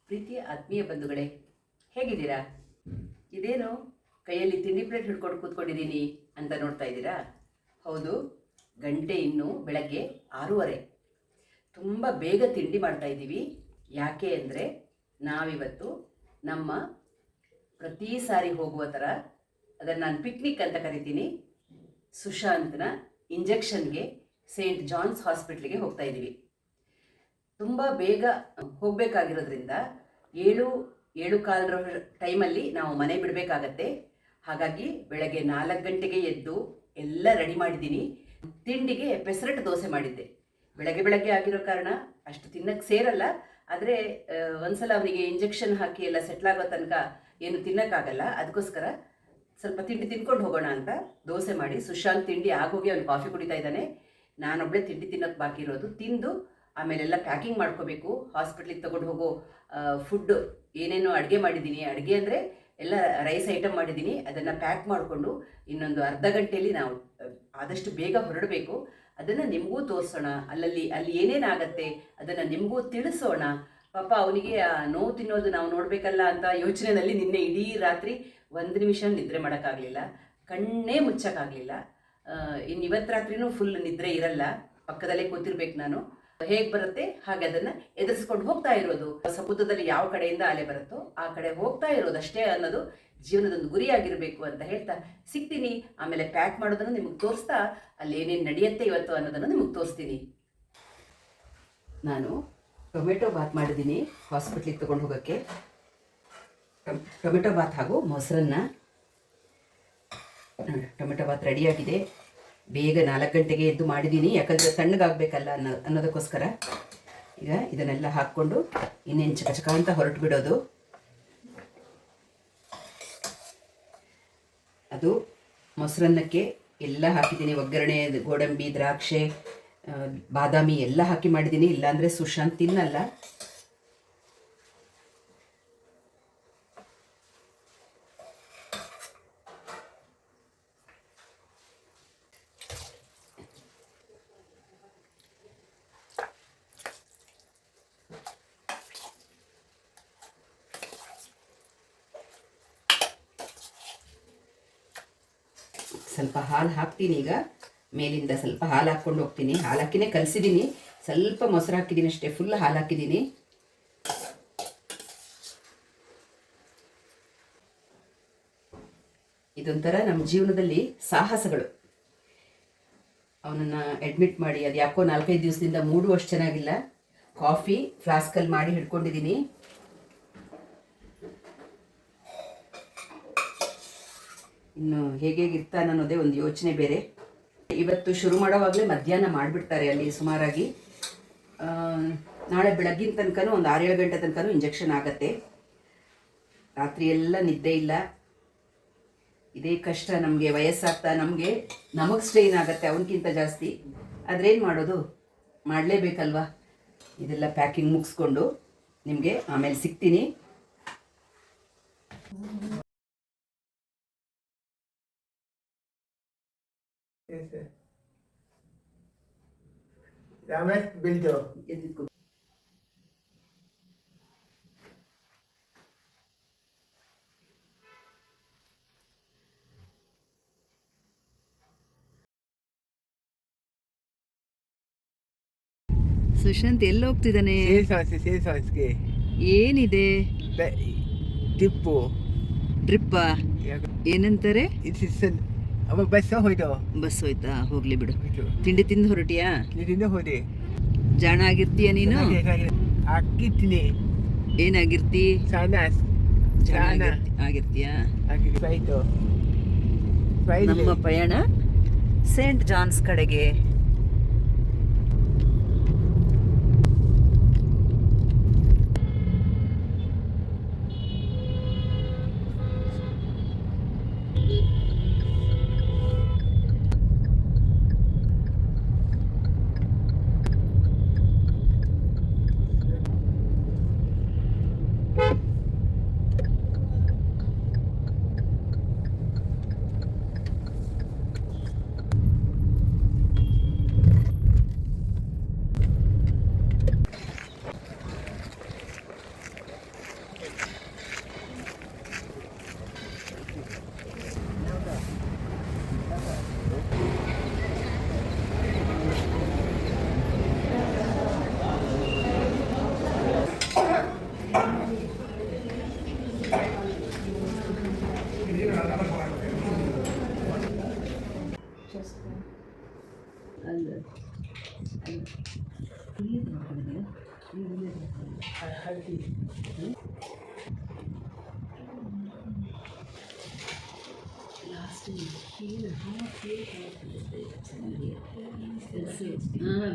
ಪ್ರೀತಿಯ ಆತ್ಮೀಯ ಬಂಧುಗಳೇ, ಹೇಗಿದ್ದೀರಾ? ಇದೇನು ಕೈಯಲ್ಲಿ ತಿಂಡಿ ಪ್ಲೇಟ್ ಹಿಡ್ಕೊಂಡು ಕೂತ್ಕೊಂಡಿದ್ದೀನಿ ಅಂತ ನೋಡ್ತಾ ಇದ್ದೀರಾ? ಹೌದು, ಗಂಟೆ ಇನ್ನೂ ಬೆಳಗ್ಗೆ 6:30. ತುಂಬ ಬೇಗ ತಿಂಡಿ ಮಾಡ್ತಾ ಇದ್ದೀವಿ. ಯಾಕೆ ಅಂದರೆ ನಾವಿವತ್ತು ನಮ್ಮ ಪ್ರತಿ ಸಾರಿ ಹೋಗುವ ಥರ, ಅದನ್ನು ನಾನು ಪಿಕ್ನಿಕ್ ಅಂತ ಕರಿತೀನಿ, ಸುಶಾಂತ್ನ ಇಂಜೆಕ್ಷನ್ಗೆ ಸೇಂಟ್ ಜಾನ್ಸ್ ಹಾಸ್ಪಿಟ್ಲಿಗೆ ಹೋಗ್ತಾ ಇದ್ದೀವಿ. ತುಂಬ ಬೇಗ ಹೋಗಬೇಕಾಗಿರೋದ್ರಿಂದ 7-7:15 ಟೈಮಲ್ಲಿ ನಾವು ಮನೆ ಬಿಡಬೇಕಾಗತ್ತೆ. ಹಾಗಾಗಿ ಬೆಳಗ್ಗೆ 4 ಗಂಟೆಗೆ ಎದ್ದು ಎಲ್ಲ ರೆಡಿ ಮಾಡಿದ್ದೀನಿ. ತಿಂಡಿಗೆ ಪೆಸರಟ್ಟು ದೋಸೆ ಮಾಡಿದ್ದೆ. ಬೆಳಗ್ಗೆ ಆಗಿರೋ ಕಾರಣ ಅಷ್ಟು ತಿನ್ನಕ್ಕೆ ಸೇರಲ್ಲ. ಆದರೆ ಒಂದ್ಸಲ ಅವನಿಗೆ ಇಂಜೆಕ್ಷನ್ ಹಾಕಿ ಎಲ್ಲ ಸೆಟ್ಲಾಗೋ ತನಕ ಏನು ತಿನ್ನೋಕ್ಕಾಗಲ್ಲ. ಅದಕ್ಕೋಸ್ಕರ ಸ್ವಲ್ಪ ತಿಂಡಿ ತಿನ್ಕೊಂಡು ಹೋಗೋಣ ಅಂತ ದೋಸೆ ಮಾಡಿ, ಸುಶಾಂತ್ ತಿಂಡಿ ಆಗೋಗಿ ಅವ್ನು ಕಾಫಿ ಕುಡಿತಾ ಇದ್ದಾನೆ. ನಾನೊಬ್ಬಳೇ ತಿಂಡಿ ತಿನ್ನೋಕ್ಕೆ ಬಾಕಿ ಇರೋದು. ತಿಂದು ಆಮೇಲೆಲ್ಲ ಪ್ಯಾಕಿಂಗ್ ಮಾಡ್ಕೋಬೇಕು. ಹಾಸ್ಪಿಟ್ಲಿಗೆ ತೊಗೊಂಡು ಹೋಗೋ ಫುಡ್ಡು ಏನೇನು ಅಡುಗೆ ಮಾಡಿದ್ದೀನಿ, ಅಡುಗೆ ಅಂದರೆ ಎಲ್ಲ ರೈಸ್ ಐಟಮ್ ಮಾಡಿದ್ದೀನಿ, ಅದನ್ನು ಪ್ಯಾಕ್ ಮಾಡಿಕೊಂಡು ಇನ್ನೊಂದು ಅರ್ಧ ಗಂಟೆಯಲ್ಲಿ ನಾವು ಆದಷ್ಟು ಬೇಗ ಹೊರಡಬೇಕು. ಅದನ್ನು ನಿಮಗೂ ತೋರಿಸೋಣ, ಅಲ್ಲಿ ಏನೇನಾಗತ್ತೆ ಅದನ್ನು ನಿಮಗೂ ತಿಳಿಸೋಣ. ಪಾಪ ಅವನಿಗೆ ನೋವು ತಿನ್ನೋದು ನಾವು ನೋಡಬೇಕಲ್ಲ ಅಂತ ಯೋಚನೆಯಲ್ಲಿ ನಿನ್ನೆ ಇಡೀ ರಾತ್ರಿ 1 ನಿಮಿಷ ನಿದ್ರೆ ಮಾಡೋಕ್ಕಾಗಲಿಲ್ಲ, ಕಣ್ಣೇ ಮುಚ್ಚೋಕ್ಕಾಗಲಿಲ್ಲ. ಇನ್ನು ಇವತ್ತು ರಾತ್ರಿನೂ ಫುಲ್ ನಿದ್ರೆ ಇರಲ್ಲ, ಪಕ್ಕದಲ್ಲೇ ಕೂತಿರ್ಬೇಕು ನಾನು. ಹೇಗೆ ಬರುತ್ತೆ ಹಾಗೆ ಅದನ್ನು ಎದುರಿಸ್ಕೊಂಡು ಹೋಗ್ತಾ ಇರೋದು. ಸಮುದ್ರದಲ್ಲಿ ಯಾವ ಕಡೆಯಿಂದ ಅಲೆ ಬರುತ್ತೋ ಆ ಕಡೆ ಹೋಗ್ತಾ ಇರೋದಷ್ಟೇ ಅನ್ನೋದು ಜೀವನದೊಂದು ಗುರಿಯಾಗಿರಬೇಕು ಅಂತ ಹೇಳ್ತಾ ಸಿಗ್ತೀನಿ. ಆಮೇಲೆ ಪ್ಯಾಕ್ ಮಾಡೋದನ್ನು ನಿಮಗೆ ತೋರಿಸ್ತಾ ಅಲ್ಲಿ ಏನೇನು ನಡೆಯುತ್ತೆ ಇವತ್ತು ಅನ್ನೋದನ್ನು ನಿಮಗೆ ತೋರಿಸ್ತೀನಿ. ನಾನು ಟೊಮೆಟೊ ಬಾತ್ ಮಾಡಿದ್ದೀನಿ ಹಾಸ್ಪಿಟ್ಲಿಗೆ ತೊಗೊಂಡು ಹೋಗೋಕ್ಕೆ. ಟೊಮೆಟೊ ಬಾತ್ ಹಾಗೂ ಮೊಸರನ್ನ. ಟೊಮೆಟೊ ಬಾತ್ ರೆಡಿಯಾಗಿದೆ. ಬೇಗ 4 ಗಂಟೆಗೆ ಎದ್ದು ಮಾಡಿದ್ದೀನಿ, ಯಾಕಂದರೆ ತಣ್ಣಗಾಗಬೇಕಲ್ಲ ಅನ್ನೋದಕ್ಕೋಸ್ಕರ. ಈಗ ಇದನ್ನೆಲ್ಲ ಹಾಕ್ಕೊಂಡು ಇನ್ನೇನು ಚಕ ಅಂತ ಹೊರಟು ಬಿಡೋದು. ಅದು ಮೊಸರನ್ನಕ್ಕೆ ಎಲ್ಲ ಹಾಕಿದ್ದೀನಿ, ಒಗ್ಗರಣೆ, ಗೋಡಂಬಿ, ದ್ರಾಕ್ಷೆ, ಬಾದಾಮಿ ಎಲ್ಲ ಹಾಕಿ ಮಾಡಿದ್ದೀನಿ. ಇಲ್ಲಾಂದರೆ ಸುಶಾಂತ್ ತಿನ್ನಲ್ಲ. ಸ್ವಲ್ಪ ಹಾಲು ಹಾಕ್ತೀನಿ. ಈಗ ಮೇಲಿಂದ ಸ್ವಲ್ಪ ಹಾಲು ಹಾಕ್ಕೊಂಡು ಹೋಗ್ತೀನಿ. ಹಾಲು ಹಾಕಿನೇ ಕಲಸಿದ್ದೀನಿ, ಸ್ವಲ್ಪ ಮೊಸರು ಹಾಕಿದ್ದೀನಿ ಅಷ್ಟೇ, ಫುಲ್ ಹಾಲು ಹಾಕಿದ್ದೀನಿ. ಇದೊಂಥರ ನಮ್ಮ ಜೀವನದಲ್ಲಿ ಸಾಹಸಗಳು. ಅವನನ್ನು ಅಡ್ಮಿಟ್ ಮಾಡಿ ಅದು ಯಾಕೋ 4-5 ದಿವಸದಿಂದ ಮೂಡು ಅಷ್ಟು ಚೆನ್ನಾಗಿಲ್ಲ. ಕಾಫಿ ಫ್ಲಾಸ್ಕಲ್ಲಿ ಮಾಡಿ ಹಿಡ್ಕೊಂಡಿದ್ದೀನಿ. ಇನ್ನು ಹೇಗಿರ್ತಾನೆ ಅನ್ನೋದೇ ಒಂದು ಯೋಚನೆ ಬೇರೆ. ಇವತ್ತು ಶುರು ಮಾಡೋವಾಗಲೇ ಮಧ್ಯಾಹ್ನ ಮಾಡಿಬಿಡ್ತಾರೆ ಅಲ್ಲಿ ಸುಮಾರಾಗಿ. ನಾಳೆ ಬೆಳಗ್ಗಿನ ತನಕನೂ ಒಂದು 6-7 ಗಂಟೆ ತನಕನೂ ಇಂಜೆಕ್ಷನ್ ಆಗತ್ತೆ. ರಾತ್ರಿ ಎಲ್ಲ ನಿದ್ದೆ ಇಲ್ಲ. ಇದೇ ಕಷ್ಟ ನಮಗೆ. ವಯಸ್ಸಾಗ್ತಾ ನಮಗೆ ಸ್ಟ್ರೈನ್ ಆಗುತ್ತೆ ಅವನಕ್ಕಿಂತ ಜಾಸ್ತಿ. ಆದ್ರೇನು ಮಾಡೋದು, ಮಾಡಲೇಬೇಕಲ್ವಾ. ಇದೆಲ್ಲ ಪ್ಯಾಕಿಂಗ್ ಮುಗಿಸ್ಕೊಂಡು ನಿಮಗೆ ಆಮೇಲೆ ಸಿಗ್ತೀನಿ. ಸುಶಾಂತ್ ಎಲ್ಲಿ ಹೋಗ್ತಿದ್ದಾನೆ? ಏನಿದೆ? ಡ್ರಿಪ್ಪಾ? ಏನಂತಾರೆ? ಬಸ್ ಹೋಯ್ತಾ? ಹೋಗ್ಲಿ ಬಿಡು. ತಿಂಡಿ ತಿಂದು ಹೊರಟಿಯಾ? ಜಾಣ ಆಗಿರ್ತೀಯ ನೀನು? ಏನಾಗಿರ್ತಿ? ಆಗಿರ್ತೀಯಾ? ನಮ್ಮ ಪಯಣ ಸೇಂಟ್ ಜಾನ್ಸ್ ಕಡೆಗೆ.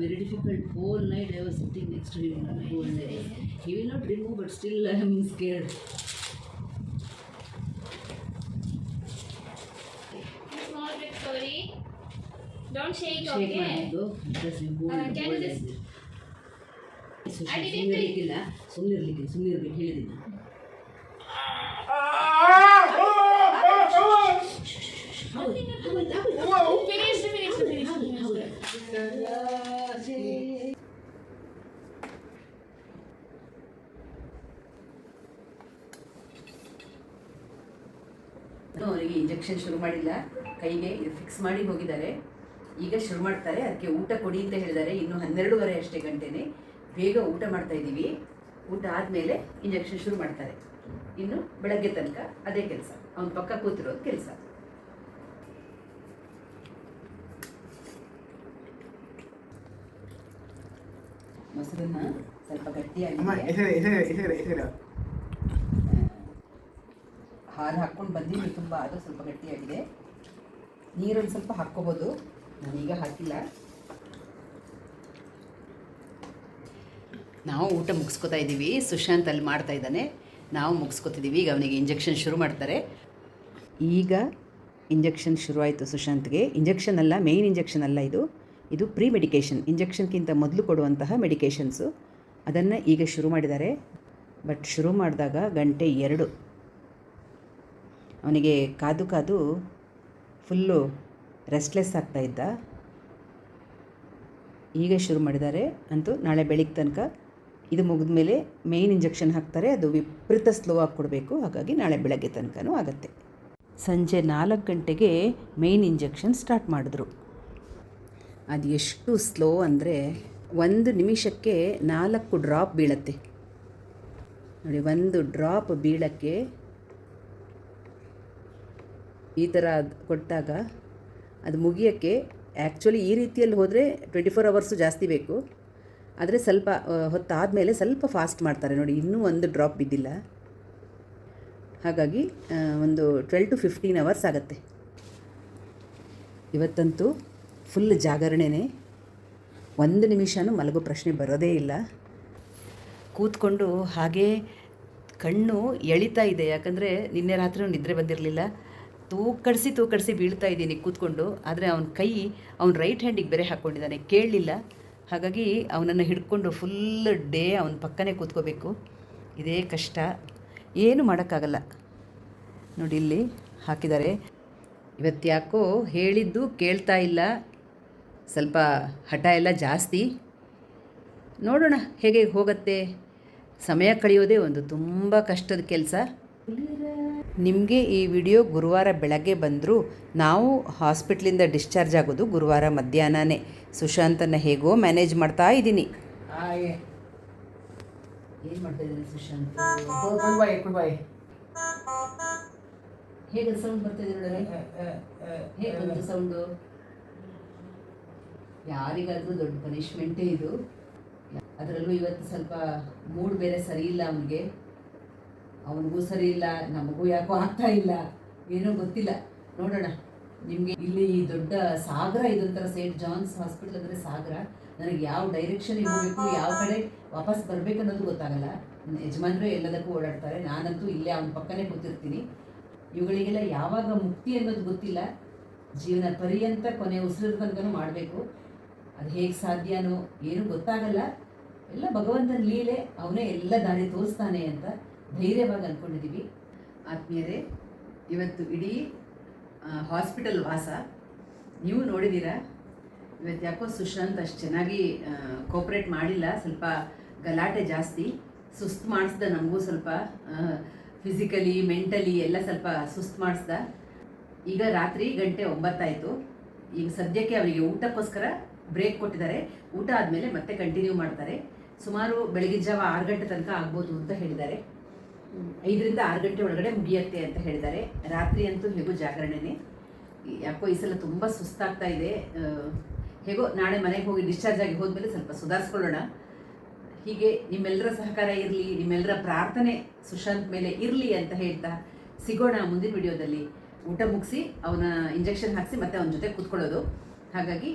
Very difficult. Whole night I was sitting next to him. Whole night. He will not remove, but still I am scared. Small bit, sorry. Don't shake, Shake okay? ಮಾಡಿದ್ದು because you hold Can you hold just- like this. I didn't ಸುಮ್ಮನೆ ಇರ್ಲಿಕ್ಕೆ ಹೇಳಿದ್ದೀನಿ. Finish. ಅವರಿಗೆ injection ಶುರು ಮಾಡಿಲ್ಲ, ಕೈಗೆ ಇದು fix ಮಾಡಿ ಹೋಗಿದ್ದಾರೆ. ಈಗ ಶುರು ಮಾಡ್ತಾರೆ. ಅದಕ್ಕೆ ಊಟ ಕೊಡಿ ಅಂತ ಹೇಳಿದ್ದಾರೆ. ಇನ್ನು 12:30 ಅಷ್ಟೇ ಗಂಟೆನೇ. ಬೇಗ ಊಟ ಮಾಡ್ತಾ ಇದ್ದೀವಿ. ಊಟ ಆದಮೇಲೆ ಇಂಜೆಕ್ಷನ್ ಶುರು ಮಾಡ್ತಾರೆ. ಇನ್ನು ಬೆಳಗ್ಗೆ ತನಕ ಅದೇ ಕೆಲಸ, ಅವನ ಪಕ್ಕ ಕೂತಿರೋದು ಕೆಲಸ. ಮೊಸರನ್ನ ಸ್ವಲ್ಪ ಗಟ್ಟಿಯಾಗಿ ಹಾಲು ಹಾಕ್ಕೊಂಡು ಬಂದೀನಿ ತುಂಬ, ಅದು ಸ್ವಲ್ಪ ಗಟ್ಟಿಯಾಗಿದೆ. ನೀರೊಂದು ಸ್ವಲ್ಪ ಹಾಕ್ಕೋಬೋದು, ನಾನೀಗ ಹಾಕಿಲ್ಲ. ನಾವು ಊಟ ಮುಗಿಸ್ಕೊತಾ ಇದ್ದೀವಿ. ಸುಶಾಂತ್ ಅಲ್ಲಿ ಮಾಡ್ತಾ ಇದ್ದಾನೆ, ನಾವು ಮುಗಿಸ್ಕೊತಿದ್ದೀವಿ. ಈಗ ಅವನಿಗೆ ಇಂಜೆಕ್ಷನ್ ಶುರು ಮಾಡ್ತಾರೆ. ಈಗ ಇಂಜೆಕ್ಷನ್ ಶುರುವಾಯಿತು ಸುಶಾಂತ್ಗೆ. ಇಂಜೆಕ್ಷನ್ ಅಲ್ಲ, ಮೇಯ್ನ್ ಇಂಜೆಕ್ಷನ್ ಅಲ್ಲ ಇದು ಪ್ರೀ ಮೆಡಿಕೇಷನ್. ಇಂಜೆಕ್ಷನ್ಗಿಂತ ಮೊದಲು ಕೊಡುವಂತಹ ಮೆಡಿಕೇಷನ್ಸು, ಅದನ್ನು ಈಗ ಶುರು ಮಾಡಿದ್ದಾರೆ. ಬಟ್ ಶುರು ಮಾಡಿದಾಗ 2:00 ಅವನಿಗೆ ಕಾದು ಫುಲ್ಲು ರೆಸ್ಟ್ಲೆಸ್ ಆಗ್ತಾಯಿದ್ದ. ಈಗ ಶುರು ಮಾಡಿದ್ದಾರೆ. ಅಂತೂ ನಾಳೆ ಬೆಳಿಗ್ಗೆ ತನಕ ಇದು ಮುಗಿದ ಮೇಲೆ ಮೇಯ್ನ್ ಇಂಜೆಕ್ಷನ್ ಹಾಕ್ತಾರೆ. ಅದು ವಿಪರೀತ ಸ್ಲೋ ಆಗಿ ಕೊಡಬೇಕು, ಹಾಗಾಗಿ ನಾಳೆ ಬೆಳಗ್ಗೆ ತನಕನೂ ಆಗುತ್ತೆ. ಸಂಜೆ 4 ಗಂಟೆಗೆ ಮೇಯ್ನ್ ಇಂಜೆಕ್ಷನ್ ಸ್ಟಾರ್ಟ್ ಮಾಡಿದ್ರು. ಅದು ಎಷ್ಟು ಸ್ಲೋ ಅಂದರೆ 1 ನಿಮಿಷಕ್ಕೆ 4 ಡ್ರಾಪ್ ಬೀಳತ್ತೆ ನೋಡಿ. 1 ಡ್ರಾಪ್ ಬೀಳಕ್ಕೆ ಈ ಥರ ಕೊಟ್ಟಾಗ ಅದು ಮುಗಿಯೋಕ್ಕೆ ಆ್ಯಕ್ಚುಲಿ ಈ ರೀತಿಯಲ್ಲಿ ಹೋದರೆ 24 ಅವರ್ಸು ಜಾಸ್ತಿ ಬೇಕು. ಆದರೆ ಸ್ವಲ್ಪ ಹೊತ್ತಾದಮೇಲೆ ಸ್ವಲ್ಪ ಫಾಸ್ಟ್ ಮಾಡ್ತಾರೆ ನೋಡಿ. ಇನ್ನೂ 1 ಡ್ರಾಪ್ ಬಿದ್ದಿಲ್ಲ, ಹಾಗಾಗಿ ಒಂದು 12 to 15 ಅವರ್ಸ್ ಆಗುತ್ತೆ. ಇವತ್ತಂತೂ ಫುಲ್ ಜಾಗರಣೆನೇ. 1 ನಿಮಿಷನೂ ಮಲಗೋ ಪ್ರಶ್ನೆ ಬರೋದೇ ಇಲ್ಲ. ಕೂತ್ಕೊಂಡು ಹಾಗೇ ಕಣ್ಣು ಎಳಿತಾ ಇದೆ, ಯಾಕಂದರೆ ನಿನ್ನೆ ರಾತ್ರಿ ನಿದ್ರೆ ಬಂದಿರಲಿಲ್ಲ. ತೂಕಡಿಸಿ ಬೀಳ್ತಾ ಇದ್ದೀನಿ ಕೂತ್ಕೊಂಡು. ಆದರೆ ಅವನ ಕೈ ಅವ್ನ ರೈಟ್ ಹ್ಯಾಂಡಿಗೆ ಬೇರೆ ಹಾಕ್ಕೊಂಡಿದ್ದಾನೆ, ಕೇಳಲಿಲ್ಲ. ಹಾಗಾಗಿ ಅವನನ್ನು ಹಿಡ್ಕೊಂಡು ಫುಲ್ ಡೇ ಅವನ ಪಕ್ಕನೇ ಕೂತ್ಕೋಬೇಕು. ಇದೇ ಕಷ್ಟ, ಏನು ಮಾಡೋಕ್ಕಾಗಲ್ಲ. ನೋಡಿ ಇಲ್ಲಿ ಹಾಕಿದ್ದಾರೆ. ಇವತ್ತು ಯಾಕೋ ಹೇಳಿದ್ದು ಕೇಳ್ತಾ ಇಲ್ಲ, ಸ್ವಲ್ಪ ಹಠ ಎಲ್ಲ ಜಾಸ್ತಿ. ನೋಡೋಣ ಹೇಗೆ ಹೋಗುತ್ತೆ. ಸಮಯ ಕಳೆಯೋದೇ ಒಂದು ತುಂಬ ಕಷ್ಟದ ಕೆಲಸ. ನಿಮಗೆ ಈ ವಿಡಿಯೋ ಗುರುವಾರ ಬೆಳಗ್ಗೆ ಬಂದರೂ ನಾವು ಹಾಸ್ಪಿಟ್ಲಿಂದ ಡಿಸ್ಚಾರ್ಜ್ ಆಗೋದು ಗುರುವಾರ ಮಧ್ಯಾಹ್ನನೇ. ಸುಶಾಂತನ್ನು ಹೇಗೋ ಮ್ಯಾನೇಜ್ ಮಾಡ್ತಾ ಇದ್ದೀನಿ. ಏನು ಮಾಡ್ತಾ ಇದ್ದೀನಿ ಸುಶಾಂತ್? ಹೇಗೆ ಸೌಂಡ್ ಬರ್ತಾಯಿದೆ ನೋಡೋಣ. ಹೇಗೆ ಬಂತು ಸೌಂಡು? ಯಾರಿಗಾದರೂ ದೊಡ್ಡ ಪನಿಷ್ಮೆಂಟೇ ಇದು. ಅದರಲ್ಲೂ ಇವತ್ತು ಸ್ವಲ್ಪ ಮೂಡ್ ಬೇರೆ ಸರಿ ಇಲ್ಲ ಅವನಿಗೆ. ಅವನಿಗೂ ಸರಿ ಇಲ್ಲ, ನಮಗೂ ಯಾಕೋ ಆಗ್ತಾ ಇಲ್ಲ, ಏನೋ ಗೊತ್ತಿಲ್ಲ. ನೋಡೋಣ. ನಿಮಗೆ ಇಲ್ಲಿ ಈ ದೊಡ್ಡ ಸಾಗರ, ಇದೊಂಥರ ಸೇಂಟ್ ಜಾನ್ಸ್ ಹಾಸ್ಪಿಟಲ್ ಅಂದರೆ ಸಾಗರ. ನನಗೆ ಯಾವ ಡೈರೆಕ್ಷನಿಗೆ ಹೋಗಬೇಕು, ಯಾವ ಕಡೆ ವಾಪಸ್ ಬರಬೇಕು ಅನ್ನೋದು ಗೊತ್ತಾಗಲ್ಲ. ಯಜಮಾನರೇ ಎಲ್ಲದಕ್ಕೂ ಓಡಾಡ್ತಾರೆ, ನಾನಂತೂ ಇಲ್ಲೇ ಅವನ ಪಕ್ಕನೇ ಕೂತಿರ್ತೀನಿ. ಇವುಗಳಿಗೆಲ್ಲ ಯಾವಾಗ ಮುಕ್ತಿ ಅನ್ನೋದು ಗೊತ್ತಿಲ್ಲ. ಜೀವನ ಪರ್ಯಂತ ಕೊನೆ ಉಸಿರು ತನಕನೂ ಮಾಡಬೇಕು. ಅದು ಹೇಗೆ ಸಾಧ್ಯನೋ ಏನೂ ಗೊತ್ತಾಗಲ್ಲ. ಎಲ್ಲ ಭಗವಂತನ ಲೀಲೆ, ಅವನೇ ಎಲ್ಲ ದಾರಿ ತೋರಿಸ್ತಾನೆ ಅಂತ ಧೈರ್ಯವಾಗಿ ಅಂದ್ಕೊಂಡಿದ್ದೀವಿ. ಆತ್ಮೀಯರೇ, ಇವತ್ತು ಇಡೀ ಹಾಸ್ಪಿಟಲ್ ವಾಸ ನೀವು ನೋಡಿದ್ದೀರಾ. ಇವತ್ತು ಯಾಕೋ ಸುಶಾಂತ್ ಅಷ್ಟು ಚೆನ್ನಾಗಿ ಕೋಪ್ರೇಟ್ ಮಾಡಿಲ್ಲ. ಸ್ವಲ್ಪ ಗಲಾಟೆ ಜಾಸ್ತಿ, ಸುಸ್ತು ಮಾಡಿಸ್ದ. ನಮಗೂ ಸ್ವಲ್ಪ ಫಿಸಿಕಲಿ ಮೆಂಟಲಿ ಎಲ್ಲ ಸ್ವಲ್ಪ ಸುಸ್ತು ಮಾಡಿಸ್ದ. ಈಗ ರಾತ್ರಿ 9 ಆಯಿತು. ಈಗ ಸದ್ಯಕ್ಕೆ ಅವರಿಗೆ ಊಟಕ್ಕೋಸ್ಕರ ಬ್ರೇಕ್ ಕೊಟ್ಟಿದ್ದಾರೆ. ಊಟ ಆದಮೇಲೆ ಮತ್ತೆ ಕಂಟಿನ್ಯೂ ಮಾಡ್ತಾರೆ. ಸುಮಾರು ಬೆಳಗಿನ ಜಾವ 6 ಗಂಟೆ ತನಕ ಆಗ್ಬೋದು ಅಂತ ಹೇಳಿದ್ದಾರೆ. 5ರಿಂದ 6 ಗಂಟೆ ಒಳಗಡೆ ಮುಗಿಯತ್ತೆ ಅಂತ ಹೇಳಿದ್ದಾರೆ. ರಾತ್ರಿ ಅಂತೂ ಹೇಗೋ ಜಾಗರಣೆನೇ. ಯಾಕೋ ಈ ಸಲ ತುಂಬ ಸುಸ್ತಾಗ್ತಾ ಇದೆ. ಹೇಗೋ ನಾಳೆ ಮನೆಗೆ ಹೋಗಿ ಡಿಸ್ಚಾರ್ಜ್ ಆಗಿ ಹೋದ್ಮೇಲೆ ಸ್ವಲ್ಪ ಸುಧಾರಿಸ್ಕೊಳ್ಳೋಣ. ಹೀಗೆ ನಿಮ್ಮೆಲ್ಲರ ಸಹಕಾರ ಇರಲಿ, ನಿಮ್ಮೆಲ್ಲರ ಪ್ರಾರ್ಥನೆ ಸುಶಾಂತ್ ಮೇಲೆ ಇರಲಿ ಅಂತ ಹೇಳ್ತಾ ಸಿಗೋಣ ಮುಂದಿನ ವಿಡಿಯೋದಲ್ಲಿ. ಊಟ ಮುಗಿಸಿ ಅವನ ಇಂಜೆಕ್ಷನ್ ಹಾಕಿಸಿ ಮತ್ತೆ ಅವನ ಜೊತೆ ಕೂತ್ಕೊಳ್ಳೋದು. ಹಾಗಾಗಿ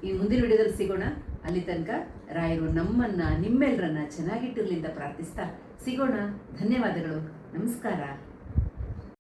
ಈ ಮುಂದಿನ ವಿಡಿಯೋದಲ್ಲಿ ಸಿಗೋಣ. ಅಲ್ಲಿ ತನಕ ರಾಯರು ನಮ್ಮನ್ನು ನಿಮ್ಮೆಲ್ಲರನ್ನ ಚೆನ್ನಾಗಿಟ್ಟಿರಲಿ ಅಂತ ಪ್ರಾರ್ಥಿಸ್ತಾ ಸಿಗೋಣ. ಧನ್ಯವಾದಗಳು. ನಮಸ್ಕಾರ.